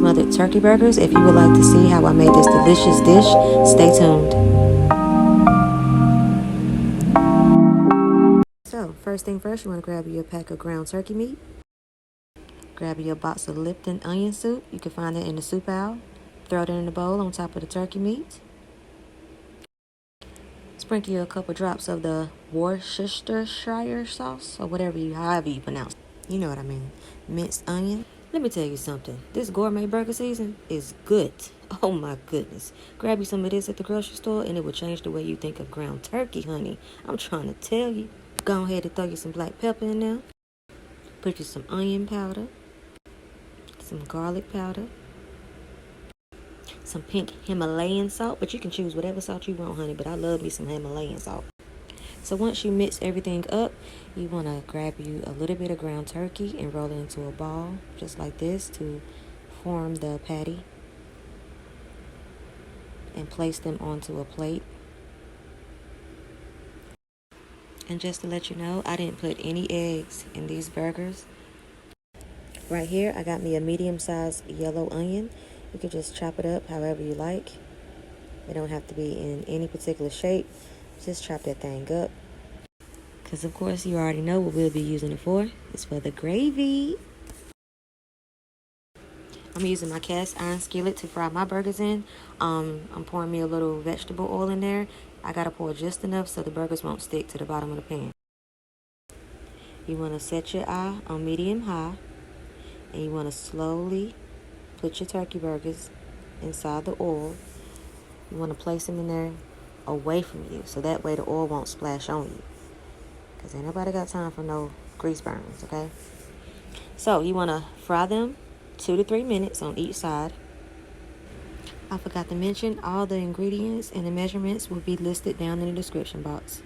smothered turkey burgers. If you would like to see how I made this delicious dish, stay tuned. So, first thing first, you want to grab your pack of ground turkey meat. Grab your box of Lipton onion soup. You can find it in the soup aisle. Throw it in the bowl on top of the turkey meat. Sprinkle a couple drops of the Worcestershire sauce, or however you pronounce it. You know what I mean. Minced onion. Let me tell you something. This gourmet burger season is good. Oh my goodness. Grab you some of this at the grocery store and it will change the way you think of ground turkey, honey. I'm trying to tell you. Go ahead and throw you some black pepper in there. Put you some onion powder. Some garlic powder. Some pink Himalayan salt, but you can choose whatever salt you want, honey, but I love me some Himalayan salt. So once you mix everything up, you want to grab you a little bit of ground turkey and roll it into a ball, just like this, to form the patty. And place them onto a plate. And just to let you know, I didn't put any eggs in these burgers. Right here, I got me a medium-sized yellow onion. You can just chop it up however you like. It don't have to be in any particular shape. Just chop that thing up. Because, of course, you already know what we'll be using it for. It's for the gravy. I'm using my cast iron skillet to fry my burgers in. I'm pouring me a little vegetable oil in there. I got to pour just enough so the burgers won't stick to the bottom of the pan. You want to set your eye on medium-high. And you want to slowly put your turkey burgers inside the oil. You want to place them in there away from you, so that way the oil won't splash on you. Because ain't nobody got time for no grease burns, okay? So you want to fry them 2 to 3 minutes on each side. I forgot to mention, all the ingredients and the measurements will be listed down in the description box.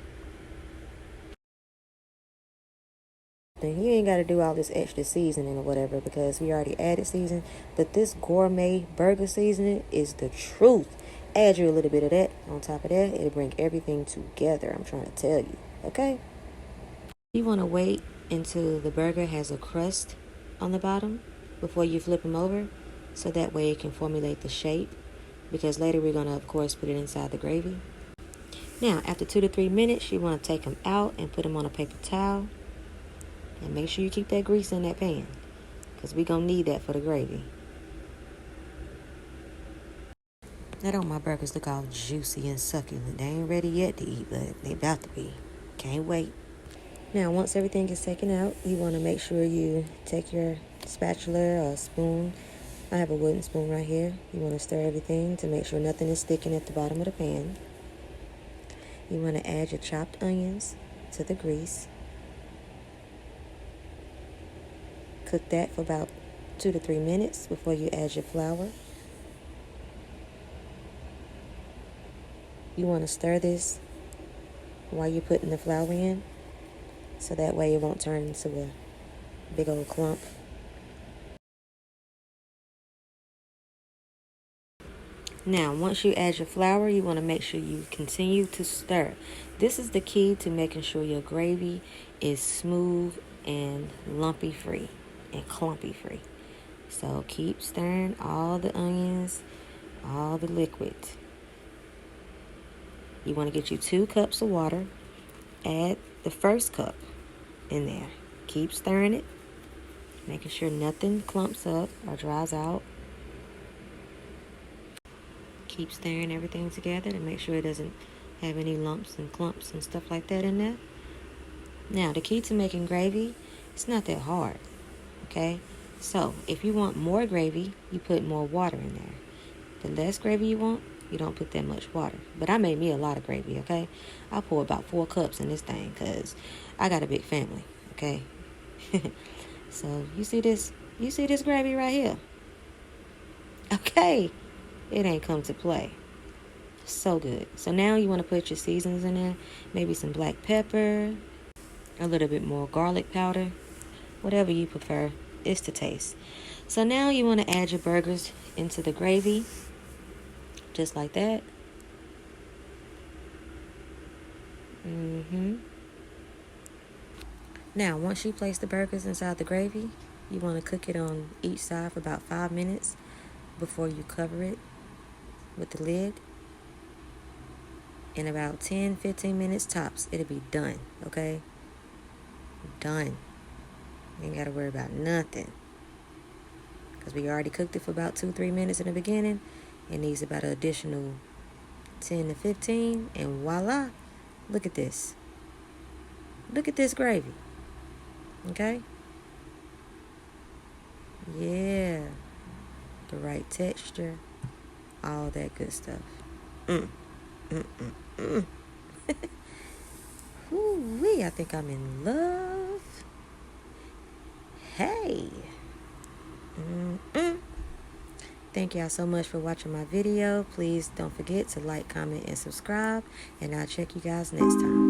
Then you ain't got to do all this extra seasoning or whatever, because we already added season. But this gourmet burger seasoning is the truth. Add you a little bit of that on top of that. It'll bring everything together. I'm trying to tell you. Okay? You want to wait until the burger has a crust on the bottom before you flip them over, so that way it can formulate the shape. Because later we're going to, of course, put it inside the gravy. Now, after 2 to 3 minutes, you want to take them out and put them on a paper towel. And make sure you keep that grease in that pan, because we're going to need that for the gravy. Now, don't my burgers look all juicy and succulent? They ain't ready yet to eat, but they about to be. Can't wait. Now, once everything is taken out, you want to make sure you take your spatula or spoon. I have a wooden spoon right here. You want to stir everything to make sure nothing is sticking at the bottom of the pan. You want to add your chopped onions to the grease. Cook that for about 2 to 3 minutes before you add your flour. You want to stir this while you're putting the flour in, so that way it won't turn into a big old clump. Now, once you add your flour, you want to make sure you continue to stir. This is the key to making sure your gravy is smooth and lumpy free and clumpy free. So keep stirring all the onions, all the liquid. You want to get you 2 cups of water. Add the first cup in there. Keep stirring it, making sure nothing clumps up or dries out. Keep stirring everything together to make sure it doesn't have any lumps and clumps and stuff like that in there. Now, the key to making gravy, it's not that hard. Okay, so if you want more gravy, you put more water in there. The less gravy you want, you don't put that much water. But I made me a lot of gravy, okay? I pour about 4 cups in this thing because I got a big family, okay? So you see this gravy right here? Okay, it ain't come to play. So good. So now you want to put your seasonings in there. Maybe some black pepper, a little bit more garlic powder. Whatever you prefer, it's to taste. So now you want to add your burgers into the gravy, just like that. Now, once you place the burgers inside the gravy, you want to cook it on each side for about 5 minutes before you cover it with the lid. In about 10-15 minutes tops, it'll be done, okay? Done. You ain't gotta worry about nothing. Because we already cooked it for about 2-3 minutes in the beginning. It needs about an additional 10 to 15. And voila, look at this. Look at this gravy. Okay? Yeah. The right texture. All that good stuff. Woo-wee, I think I'm in love. Hey. Thank y'all so much for watching my video. Please don't forget to like, comment, and subscribe. And I'll check you guys next time.